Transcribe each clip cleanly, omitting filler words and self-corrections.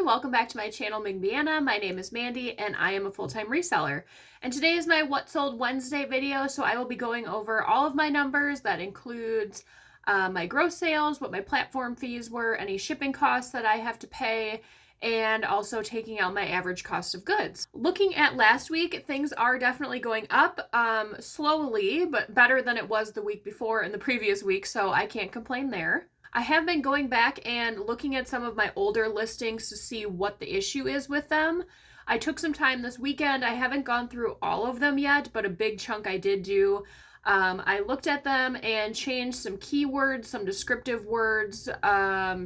everyone, welcome back to my channel Mingby. My name is Mandy and I am a full-time reseller. And today is my What Sold Wednesday video, so I will be going over all of my numbers. That includes my gross sales, what my platform fees were, any shipping costs that I have to pay, and also taking out my average cost of goods. Looking at last week, things are definitely going up slowly, but better than it was the week before and the previous week, so I can't complain there. I have been going back and looking at some of my older listings to see what the issue is with them. I took some time this weekend. I haven't gone through all of them yet, but a big chunk I did do. I looked at them and changed some keywords, some descriptive words,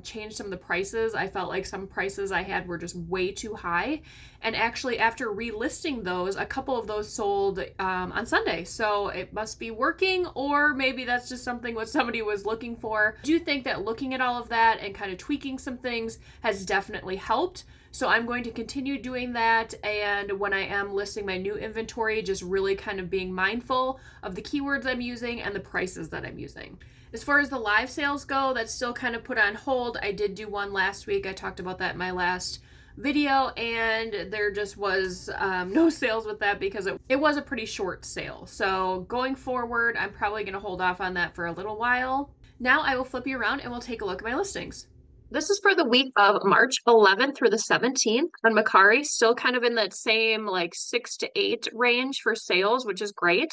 changed some of the prices. I felt like some prices I had were just way too high. And actually, after relisting those, a couple of those sold on Sunday. So it must be working, or maybe that's just something what somebody was looking for. I do think that looking at all of that and kind of tweaking some things has definitely helped. So I'm going to continue doing that, and when I am listing my new inventory, just really kind of being mindful of the keywords I'm using and the prices that I'm using. As far as the live sales go, that's still kind of put on hold. I did do one last week. I talked about that in my last video, and there just was no sales with that because it was a pretty short sale. So going forward, I'm probably going to hold off on that for a little while. Now I will flip you around and we'll take a look at my listings. This is for the week of March 11th through the 17th on Mercari, still kind of in that same like 6 to 8 range for sales, which is great.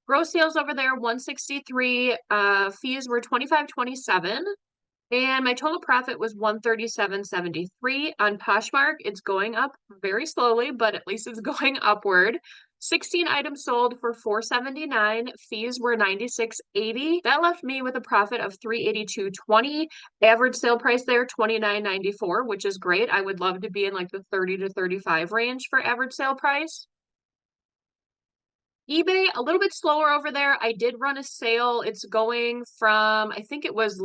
Gross sales over there, 163, fees were 25.27, and my total profit was 137.73. On Poshmark, it's going up very slowly, but at least it's going upward. 16 items sold for $479. Fees were $96.80. That left me with a profit of $382.20. Average sale price there, $29.94, which is great. I would love to be in like the 30 to 35 range for average sale price. eBay, a little bit slower over there. I did run a sale. It's going from, I think it was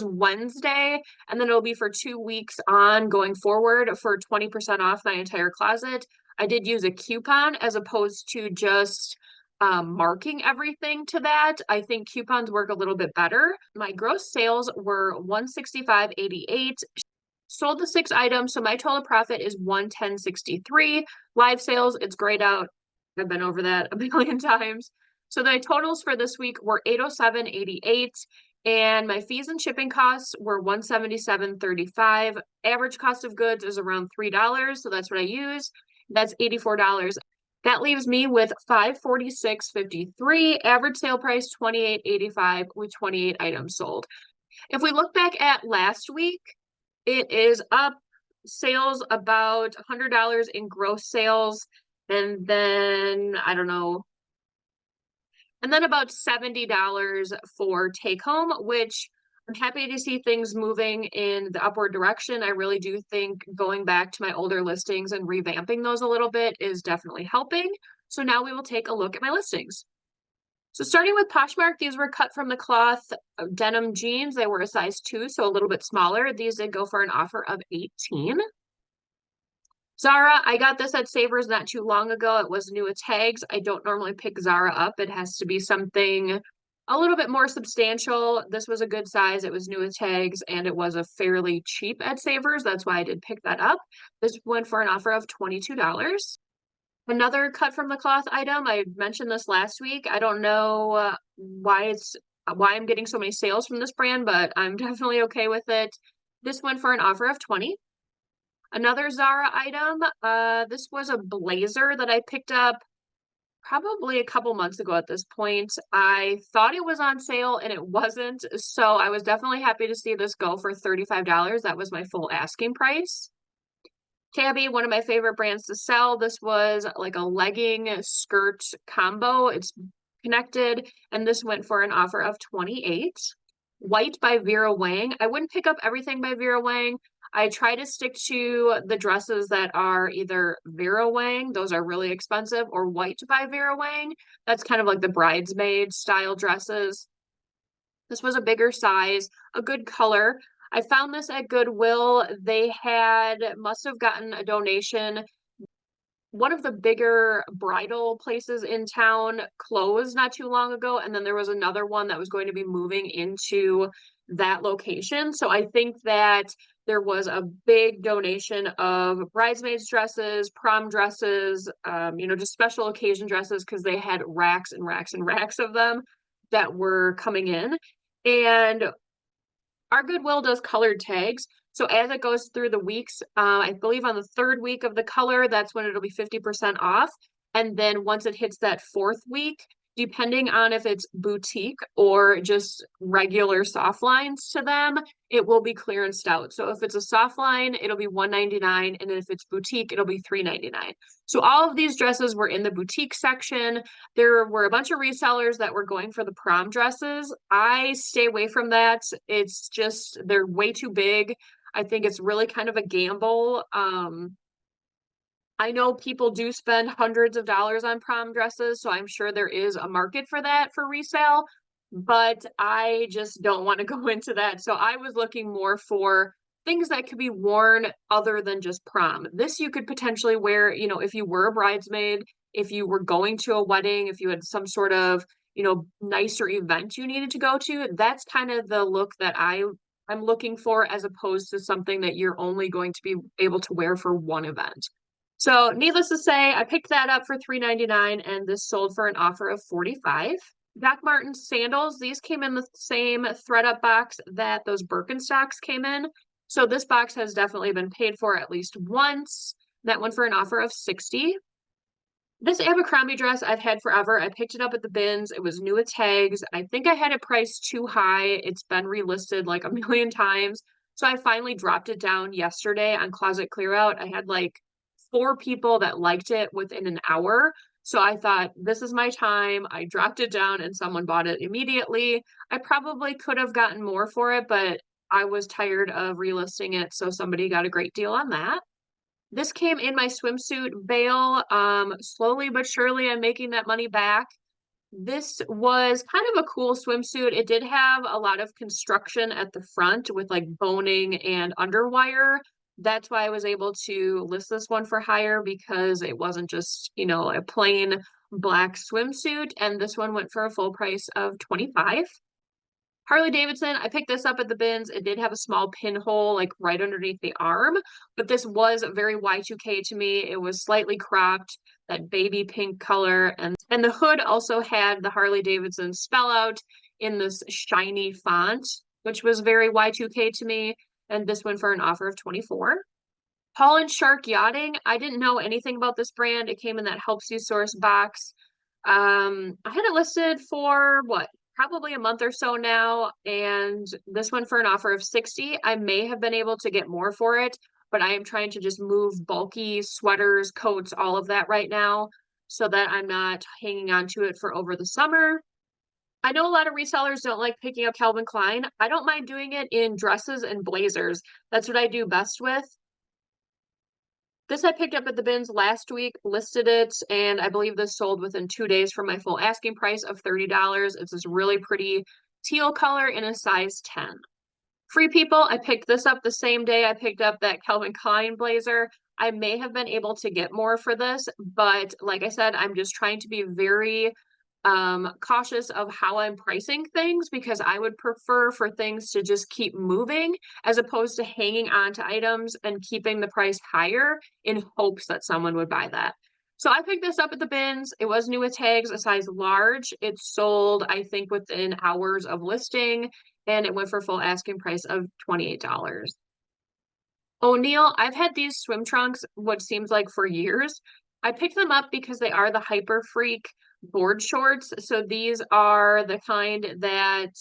Wednesday, and then it'll be for 2 weeks on going forward for 20% off my entire closet. I did use a coupon as opposed to just marking everything to that. I think coupons work a little bit better. My gross sales were $165.88. Sold the 6 items, so my total profit is $110.63. Live sales, it's grayed out. I've been over that a million times. So the totals for this week were $807.88. And my fees and shipping costs were $177.35. Average cost of goods is around $3, so that's what I use. That's $84. That leaves me with $546.53. Average sale price $28.85 with 28 items sold. If we look back at last week, it is up sales about $100 in gross sales, and then I don't know. And then about $70 for take home, which I'm happy to see things moving in the upward direction. I really do think going back to my older listings and revamping those a little bit is definitely helping. So now we will take a look at my listings. So starting with Poshmark, these were cut from the cloth denim jeans. They were a size 2, so a little bit smaller. These did go for an offer of $18. Zara, I got this at Savers not too long ago. It was new with tags. I don't normally pick Zara up. It has to be something a little bit more substantial. This was a good size. It was new with tags, and it was a fairly cheap at Savers. That's why I did pick that up. This went for an offer of $22. Another cut from the cloth item. I mentioned this last week. I don't know why I'm getting so many sales from this brand, but I'm definitely okay with it. This went for an offer of $20. Another Zara item, this was a blazer that I picked up probably a couple months ago at this point. I thought it was on sale and it wasn't, so I was definitely happy to see this go for $35. That was my full asking price. Tabby, one of my favorite brands to sell. This was like a legging skirt combo. It's connected, and this went for an offer of $28. White by Vera Wang. I wouldn't pick up everything by Vera Wang. I try to stick to the dresses that are either Vera Wang, those are really expensive, or White by Vera Wang. That's kind of like the bridesmaid style dresses. This was a bigger size, a good color. I found this at Goodwill. They must have gotten a donation. One of the bigger bridal places in town closed not too long ago, and then there was another one that was going to be moving into that location. So I think that There was a big donation of bridesmaids dresses, prom dresses, just special occasion dresses because they had racks and racks and racks of them that were coming in. And our Goodwill does colored tags. So as it goes through the weeks, I believe on the third week of the color, that's when it'll be 50% off. And then once it hits that fourth week, depending on if it's boutique or just regular soft lines to them, it will be clearanced out. So if it's a soft line, it'll be $199, and if it's boutique, it'll be $399. So all of these dresses were in the boutique section. There were a bunch of resellers that were going for the prom dresses. I stay away from that. It's just, they're way too big. I think it's really kind of a gamble. I know people do spend hundreds of dollars on prom dresses, so I'm sure there is a market for that for resale, but I just don't want to go into that. So I was looking more for things that could be worn other than just prom. This you could potentially wear, if you were a bridesmaid, if you were going to a wedding, if you had some sort of, nicer event you needed to go to. That's kind of the look that I'm looking for, as opposed to something that you're only going to be able to wear for one event. So needless to say, I picked that up for $3.99, and this sold for an offer of $45. Doc Martens sandals, these came in the same thread-up box that those Birkenstocks came in. So this box has definitely been paid for at least once. That one for an offer of $60. This Abercrombie dress I've had forever. I picked it up at the bins. It was new with tags. I think I had it priced too high. It's been relisted like a million times. So I finally dropped it down yesterday on Closet Clear Out. I had like 4 people that liked it within an hour. So I thought, this is my time. I dropped it down and someone bought it immediately. I probably could have gotten more for it, but I was tired of relisting it. So somebody got a great deal on that. This came in my swimsuit bail. Slowly but surely, I'm making that money back. This was kind of a cool swimsuit. It did have a lot of construction at the front with like boning and underwire. That's why I was able to list this one for higher, because it wasn't just, a plain black swimsuit. And this one went for a full price of $25. Harley Davidson, I picked this up at the bins. It did have a small pinhole like right underneath the arm, but this was very Y2K to me. It was slightly cropped, that baby pink color, and the hood also had the Harley Davidson spell out in this shiny font, which was very Y2K to me, and this went for an offer of 24. Paul and Shark Yachting, I didn't know anything about this brand. It came in that helps you source box. I had it listed for what, probably a month or so now, and this one for an offer of 60. I may have been able to get more for it, but I am trying to just move bulky sweaters, coats, all of that right now, so that I'm not hanging on to it for over the summer. I know a lot of resellers don't like picking up Calvin Klein. I don't mind doing it in dresses and blazers. That's what I do best with. This I picked up at the bins last week, listed it, and I believe this sold within 2 days for my full asking price of $30. It's this really pretty teal color in a size 10. Free People, I picked this up the same day I picked up that Calvin Klein blazer. I may have been able to get more for this, but like I said, I'm just trying to be very cautious of how I'm pricing things, because I would prefer for things to just keep moving as opposed to hanging on to items and keeping the price higher in hopes that someone would buy that. So I picked this up at the bins. It was new with tags, a size large. It sold, I think, within hours of listing, and it went for full asking price of $28. O'Neill, I've had these swim trunks what seems like for years. I picked them up because they are the Hyper Freak board shorts. So these are the kind that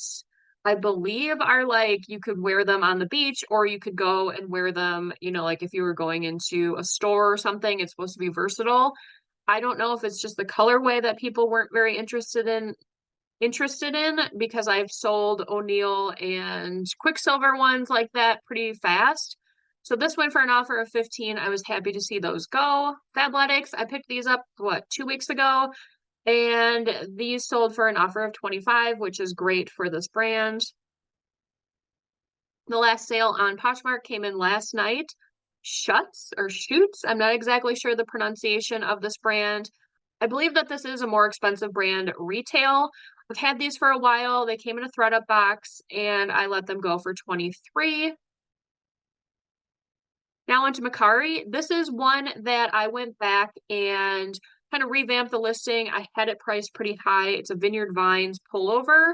I believe are like you could wear them on the beach, or you could go and wear them, like if you were going into a store or something. It's supposed to be versatile. I don't know if it's just the colorway that people weren't very interested in, because I've sold O'Neill and Quicksilver ones like that pretty fast. So this went for an offer of 15. I was happy to see those go. Fabletics, I picked these up, 2 weeks ago, and these sold for an offer of 25, which is great for this brand. The last sale on Poshmark came in last night. Shoots, I'm not exactly sure the pronunciation of this brand. I believe that this is a more expensive brand retail. I've had these for a while. They came in a thread up box, and I let them go for 23. Now onto Mercari. This is one that I went back and kind of revamped the listing. I had it priced pretty high. It's a Vineyard Vines pullover,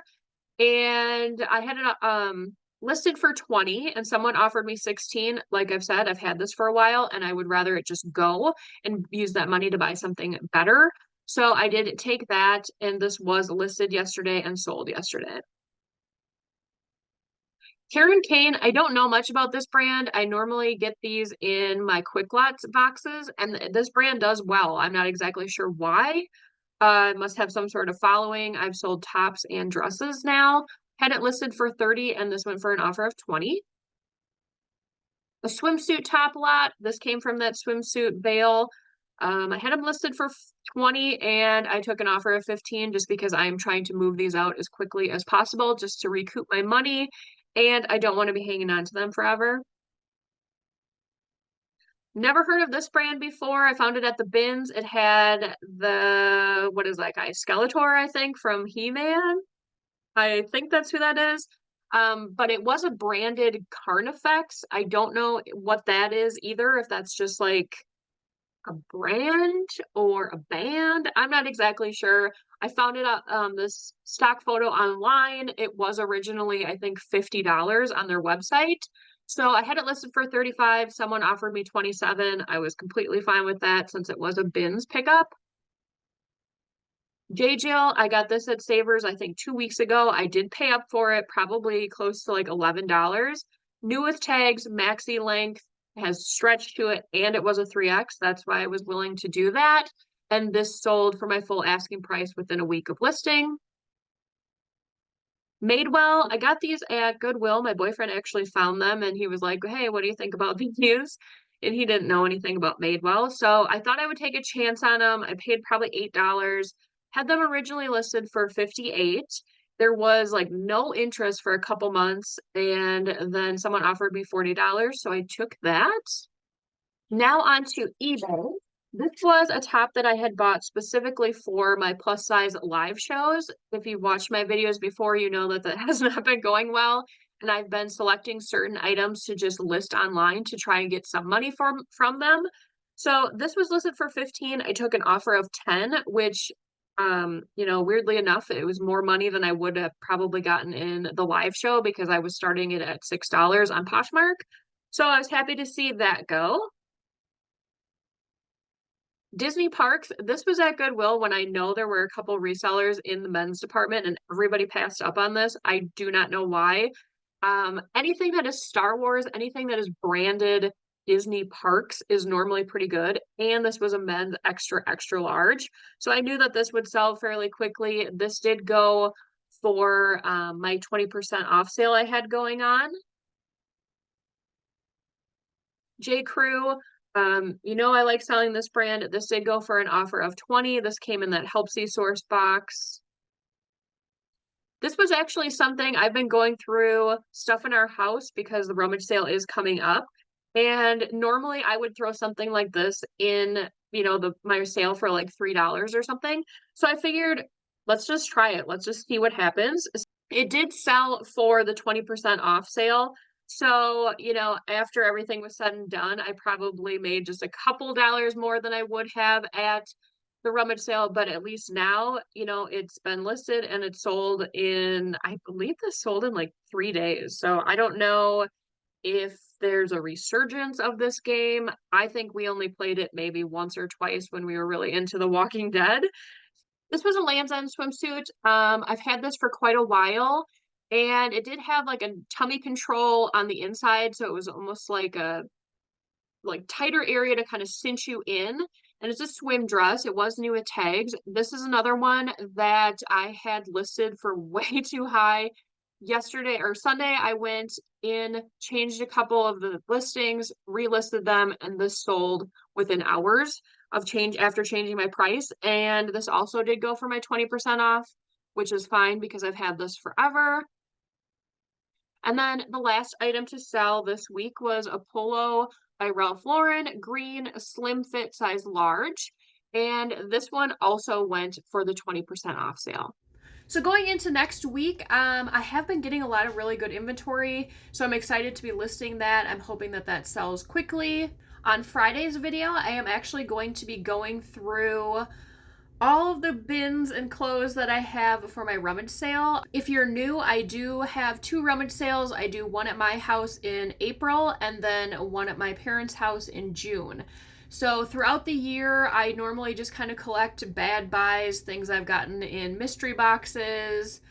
and I had it listed for 20 and someone offered me 16. Like I've said, I've had this for a while and I would rather it just go and use that money to buy something better. So I did take that, and this was listed yesterday and sold yesterday. Karen Kane, I don't know much about this brand. I normally get these in my Quick Lots boxes, and this brand does well. I'm not exactly sure why. It must have some sort of following. I've sold tops and dresses now. Had it listed for 30, and this went for an offer of 20. A swimsuit top lot. This came from that swimsuit bale. I had them listed for 20, and I took an offer of 15 just because I'm trying to move these out as quickly as possible just to recoup my money, and I don't want to be hanging on to them forever. Never heard of this brand before. I found it at the bins. It had the, what is that guy? Skeletor, I think, from He-Man. I think that's who that is. But it was a branded Carnifex. I don't know what that is either, if that's just like a brand or a band. I'm not exactly sure. I found it on this stock photo online. It was originally, I think, $50 on their website. So I had it listed for 35. Someone offered me 27. I was completely fine with that since it was a bins pickup. J Jill, I got this at Savers, I think 2 weeks ago. I did pay up for it, probably close to like $11. New with tags, maxi length, has stretch to it, and it was a 3X. That's why I was willing to do that. And this sold for my full asking price within a week of listing. Madewell, I got these at Goodwill. My boyfriend actually found them and he was like, hey, what do you think about these? And he didn't know anything about Madewell. So I thought I would take a chance on them. I paid probably $8. Had them originally listed for 58. There was like no interest for a couple months, and then someone offered me $40. So I took that. Now on to eBay. This was a top that I had bought specifically for my plus size live shows. If you've watched my videos before, you know that that has not been going well. And I've been selecting certain items to just list online to try and get some money from them. So this was listed for 15. I took an offer of 10, which weirdly enough, it was more money than I would have probably gotten in the live show because I was starting it at $6 on Poshmark. So I was happy to see that go. Disney parks, this was at Goodwill when I know there were a couple resellers in the men's department and everybody passed up on this. I do not know why. Anything that is Star Wars, anything that is branded Disney parks is normally pretty good. And this was a men's extra, extra large. So I knew that this would sell fairly quickly. This did go for my 20% off sale I had going on. J. Crew, I like selling this brand. This did go for an offer of 20. This came in that Helpsy source box. This was actually something I've been going through stuff in our house because the rummage sale is coming up. And normally I would throw something like this in, my sale for like $3 or something. So I figured, let's just try it. Let's just see what happens. It did sell for the 20% off sale. So, after everything was said and done, I probably made just a couple dollars more than I would have at the rummage sale. But at least now, it's been listed and it's sold in, I believe this sold in like 3 days. So I don't know if there's a resurgence of this game. I think we only played it maybe once or twice when we were really into The Walking Dead. This was a Lands' End swimsuit. I've had this for quite a while, and it did have like a tummy control on the inside, so it was almost like a tighter area to kind of cinch you in. And it's a swim dress. It was new with tags. This is another one that I had listed for way too high. Yesterday or Sunday, I went in, changed a couple of the listings, relisted them, and this sold within hours of change after changing my price. And this also did go for my 20% off, which is fine because I've had this forever. And then the last item to sell this week was a polo by Ralph Lauren, green, slim fit, size large. And this one also went for the 20% off sale. So going into next week, I have been getting a lot of really good inventory, so I'm excited to be listing that. I'm hoping that that sells quickly. On Friday's video, I am actually going to be going through all of the bins and clothes that I have for my rummage sale. If you're new, I do have 2 rummage sales. I do one at my house in April and then one at my parents' house in June. So throughout the year, I normally just kind of collect bad buys, things I've gotten in mystery boxes,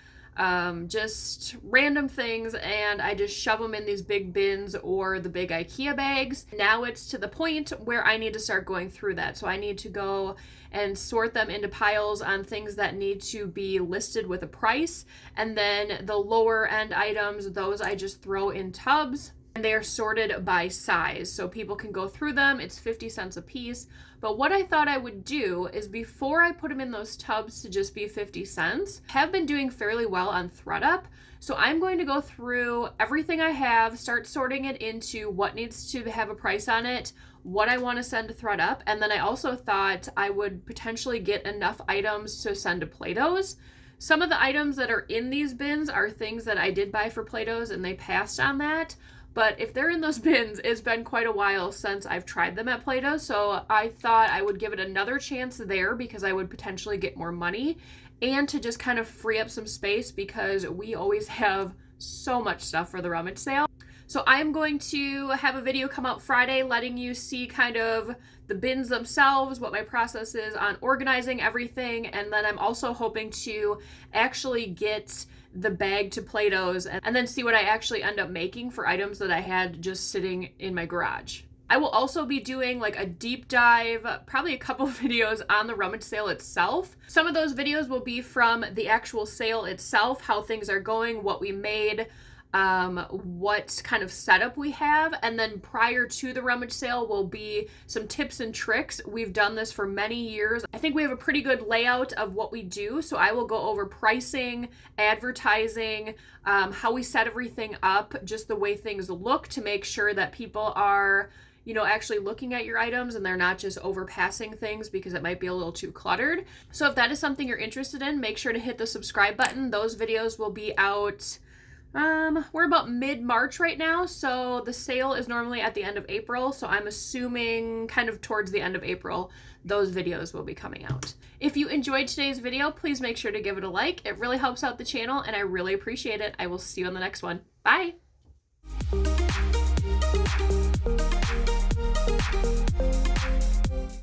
just random things, and I just shove them in these big bins or the big IKEA bags. Now it's to the point where I need to start going through that. So I need to go and sort them into piles on things that need to be listed with a price. And then the lower end items, those I just throw in tubs. And they are sorted by size, so people can go through them. It's 50 cents a piece. But what I thought I would do is, before I put them in those tubs to just be 50 cents, I have been doing fairly well on ThredUp. So I'm going to go through everything I have, start sorting it into what needs to have a price on it, what I want to send to ThredUp, and then I also thought I would potentially get enough items to send to Play-Dohs. Some of the items that are in these bins are things that I did buy for Play-Dohs and they passed on that. But if they're in those bins, it's been quite a while since I've tried them at Play-Doh, so I thought I would give it another chance there because I would potentially get more money and to just kind of free up some space because we always have so much stuff for the rummage sale. So I'm going to have a video come out Friday letting you see kind of the bins themselves, what my process is on organizing everything, and then I'm also hoping to actually get the bag to Play-Dohs and then see what I actually end up making for items that I had just sitting in my garage. I will also be doing like a deep dive, probably a couple of videos on the rummage sale itself. Some of those videos will be from the actual sale itself, how things are going, what we made, what kind of setup we have, and then prior to the rummage sale will be some tips and tricks. We've done this for many years. I think we have a pretty good layout of what we do, so I will go over pricing, advertising, how we set everything up, just the way things look to make sure that people are, you know, actually looking at your items and they're not just overpassing things because it might be a little too cluttered. So if that is something you're interested in, make sure to hit the subscribe button. Those videos will be out we're about mid-March right now, so the sale is normally at the end of April, so I'm assuming kind of towards the end of April those videos will be coming out. If you enjoyed today's video, please make sure to give it a like. It really helps out the channel and I really appreciate it. I will see you on the next one. Bye!